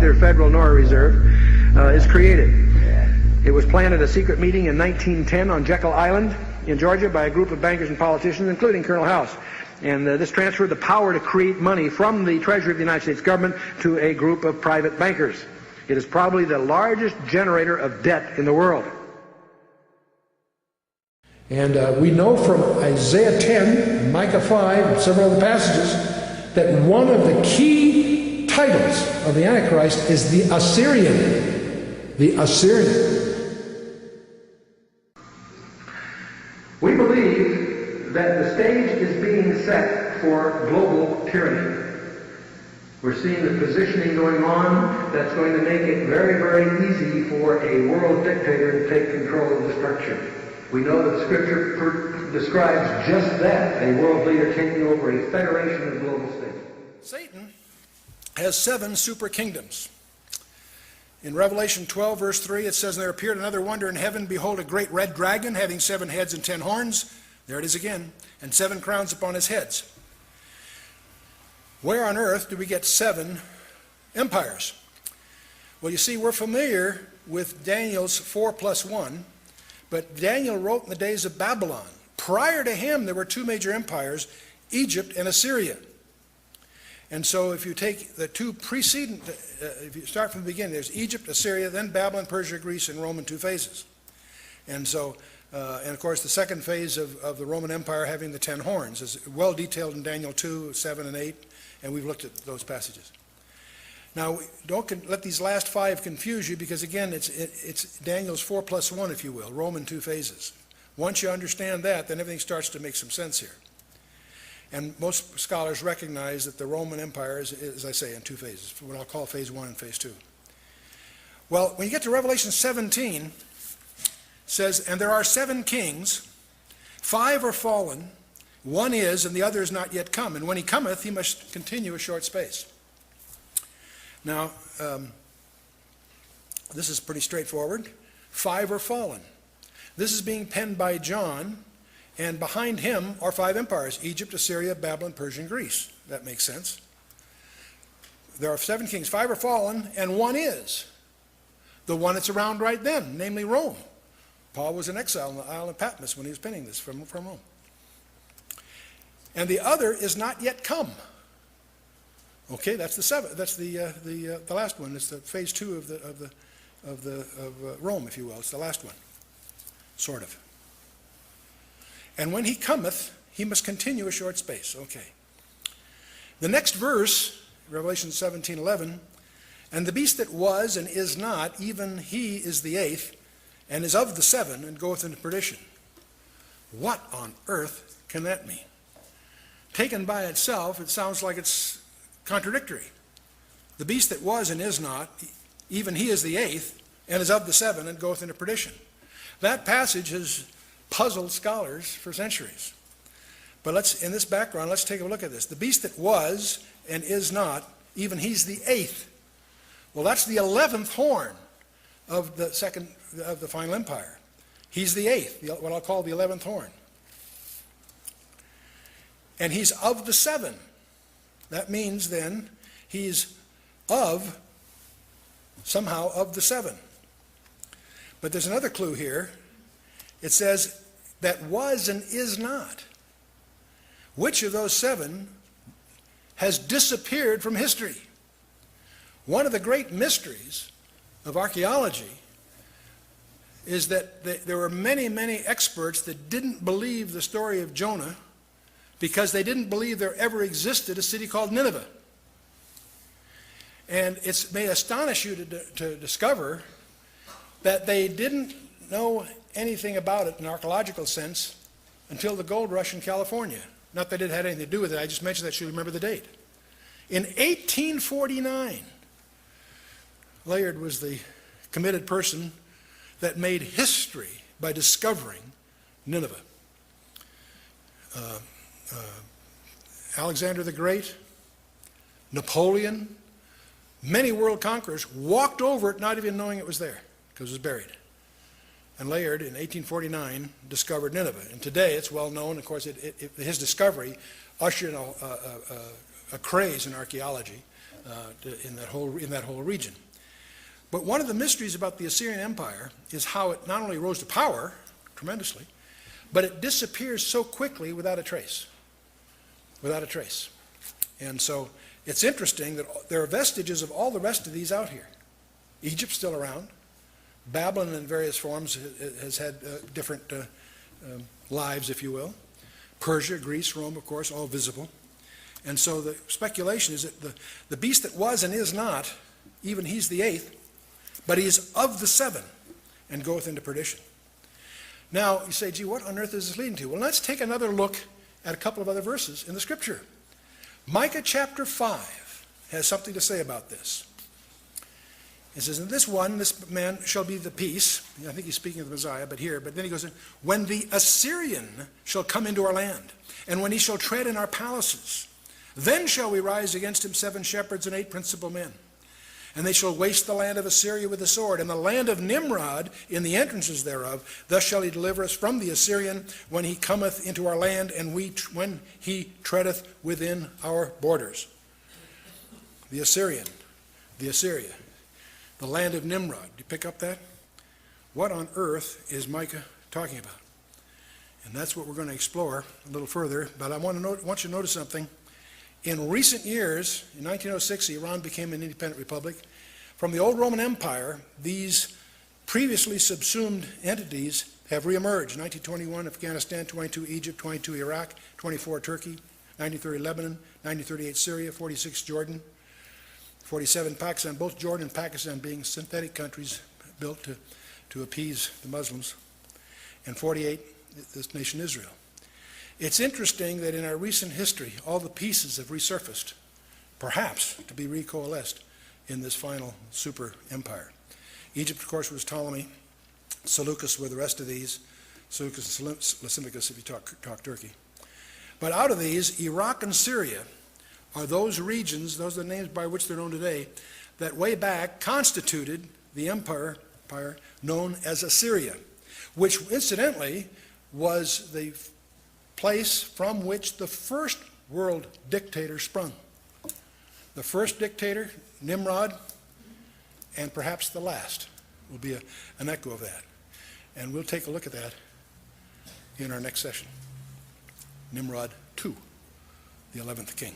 neither federal nor reserve, is created. It was planned at a secret meeting in 1910 on Jekyll Island in Georgia by a group of bankers and politicians, including Colonel House. And this transferred the power to create money from the Treasury of the United States government to a group of private bankers. It is probably the largest generator of debt in the world. And we know from Isaiah 10, Micah 5, and several other passages that one of the key titles of the Antichrist is the Assyrian. The Assyrian. We believe that the stage is being set for global tyranny. We're seeing the positioning going on that's going to make it very, very easy for a world dictator to take control of the structure. We know that Scripture describes just that, a world leader taking over a federation of global states. Satan has 7 super kingdoms. In Revelation 12, verse 3, it says, "And there appeared another wonder in heaven. Behold, a great red dragon, having 7 heads and 10 horns." There it is again. "And 7 crowns upon his heads." Where on earth do we get 7 empires? Well, you see, we're familiar with Daniel's 4+1, but Daniel wrote in the days of Babylon. Prior to him, there were 2 major empires, Egypt and Assyria. And so if you take the 2 preceding, if you start from the beginning, there's Egypt, Assyria, then Babylon, Persia, Greece, and Rome in 2 phases. And so, and of course, the second phase of the Roman Empire having the 10 horns is well detailed in Daniel 2, 7, and 8, and we've looked at those passages. Now, don't let these last 5 confuse you, because again, it's Daniel's 4+1, if you will, Rome in 2 phases. Once you understand that, then everything starts to make some sense here. And most scholars recognize that the Roman Empire is, as I say, in 2 phases, what I'll call phase 1 and phase 2. Well, when you get to Revelation 17, it says, "And there are 7 kings, 5 are fallen, 1 is, and the other is not yet come. And when he cometh, he must continue a short space." Now, this is pretty straightforward. 5 are fallen. This is being penned by John, and behind him are 5 empires: Egypt, Assyria, Babylon, Persia, and Greece. That makes sense. There are 7 kings, 5 are fallen, and 1 is. The one that's around right then, namely Rome. Paul was in exile on the island of Patmos when he was penning this from Rome. And the other is not yet come. Okay, that's the 7th. That's the last one. It's the phase 2 of Rome, if you will. It's the last one, sort of. "And when he cometh, he must continue a short space." Okay. The next verse, Revelation 17:11, "And the beast that was and is not, even he is the 8th, and is of the 7, and goeth into perdition." What on earth can that mean? Taken by itself, it sounds like it's contradictory. The beast that was and is not, even he is the 8th, and is of the 7, and goeth into perdition. That passage has puzzled scholars for centuries. But in this background, let's take a look at this. The beast that was and is not, even he's the 8th. Well, that's the 11th horn of the final empire. He's the 8th, what I'll call the 11th horn. And he's of the 7. That means then he's somehow of the 7. But there's another clue here. It says that was and is not. Which of those 7 has disappeared from history? One of the great mysteries of archaeology is that there were many, many experts that didn't believe the story of Jonah because they didn't believe there ever existed a city called Nineveh. And it may astonish you to discover that they didn't know anything about it in an archaeological sense until the gold rush in California. Not that it had anything to do with it, I just mentioned that so you remember the date. In 1849, Layard was the committed person that made history by discovering Nineveh. Alexander the Great, Napoleon, many world conquerors walked over it not even knowing it was there because it was buried. And Layard, in 1849, discovered Nineveh. And today it's well known, of course, his discovery ushered in a craze in archaeology in that whole region. But one of the mysteries about the Assyrian Empire is how it not only rose to power tremendously, but it disappears so quickly without a trace. Without a trace. And so it's interesting that there are vestiges of all the rest of these out here. Egypt's still around. Babylon in various forms has had different lives, if you will. Persia, Greece, Rome, of course, all visible. And so the speculation is that the beast that was and is not, even he's the eighth, but he is of the seven and goeth into perdition. Now, you say, gee, what on earth is this leading to? Well, let's take another look at a couple of other verses in the Scripture. Micah chapter 5 has something to say about this. It says, in this man shall be the peace. I think he's speaking of the Messiah, but then he goes, when the Assyrian shall come into our land, and when he shall tread in our palaces, then shall we rise against him 7 shepherds and 8 principal men. And they shall waste the land of Assyria with the sword, and the land of Nimrod in the entrances thereof. Thus shall he deliver us from the Assyrian when he cometh into our land, and when he treadeth within our borders. The Assyrian, the Assyria, the land of Nimrod. Do you pick up that? What on earth is Micah talking about? And that's what we're going to explore a little further. But I want you to notice something. In recent years, in 1906, Iran became an independent republic. From the old Roman Empire, these previously subsumed entities have reemerged. 1921, Afghanistan, 22, Egypt, 22, Iraq, 24, Turkey, 1930, Lebanon, 1938, Syria, 46, Jordan, 47, Pakistan, both Jordan and Pakistan being synthetic countries built to appease the Muslims, and 48, this nation Israel. It's interesting that in our recent history, all the pieces have resurfaced, perhaps to be recoalesced in this final super empire. Egypt, of course, was Ptolemy. Seleucus were the rest of these. Seleucus and Lysimachus, if you talk Turkey. But out of these, Iraq and Syria are those regions, those are the names by which they're known today, that way back constituted the empire known as Assyria, which incidentally was the place from which the first world dictator sprung. The first dictator, Nimrod, and perhaps the last will be an echo of that. And we'll take a look at that in our next session. Nimrod II, the 11th king.